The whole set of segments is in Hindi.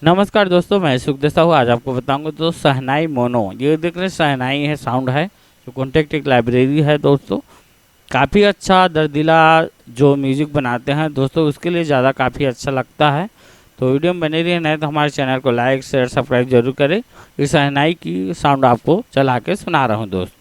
नमस्कार दोस्तों, मैं सुखदेव साहू। आज आपको बताऊंगा दोस्त शहनाई मोनो। ये देख रहे हैं, शहनाई है, साउंड है जो कॉन्टेक्ट एक लाइब्रेरी है दोस्तों। काफ़ी अच्छा दर्दिला जो म्यूजिक बनाते हैं दोस्तों, उसके लिए ज़्यादा काफ़ी अच्छा लगता है। तो वीडियो में बने रहिए, नहीं तो हमारे चैनल को लाइक शेयर सब्सक्राइब जरूर करें। इस शहनाई की साउंड आपको चला के सुना रहा हूँ दोस्त।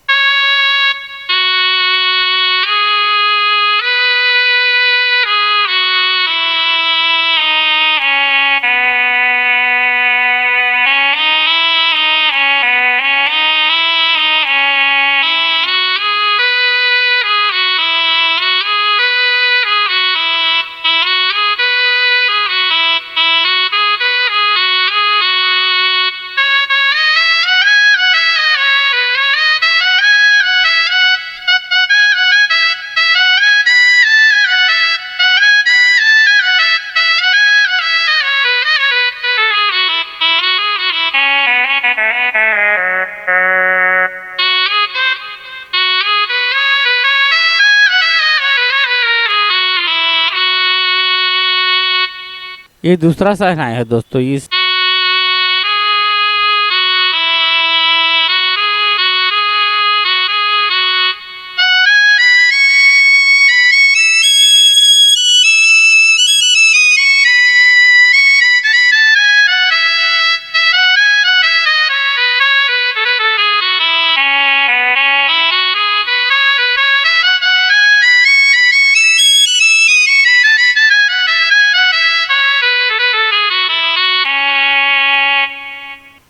ये दूसरा शहनाई है दोस्तों। इस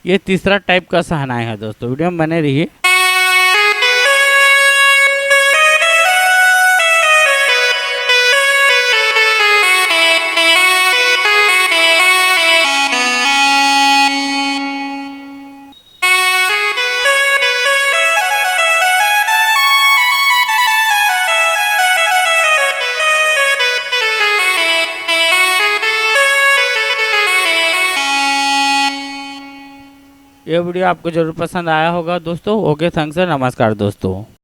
ये तीसरा टाइप का शहनाई है दोस्तों। वीडियो में बने रहिए। ये वीडियो आपको जरूर पसंद आया होगा दोस्तों। ओके, थैंक्स, नमस्कार दोस्तों।